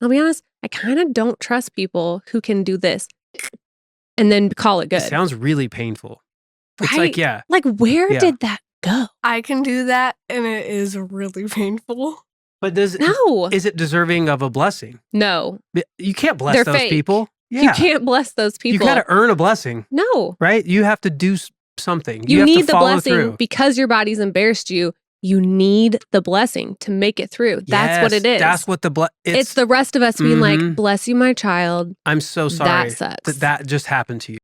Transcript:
I'll be honest, I kind of don't trust people who can do this and then call it It good. sounds really painful. It's Right? like, yeah. Like, where Yeah. did that go? I can do that, and it is really painful. But No. is it deserving of a blessing? No. You can't bless They're those fake. people. Yeah. You can't bless those You people. got to earn a blessing, No. right? You have to do something. You have need to the follow blessing through. because your body's embarrassed you. You need the blessing to make it through. That's what Yes, it is. That's what it's the rest of us being Mhm. like, bless you, my child. I'm so sorry That sucks. that just happened to you.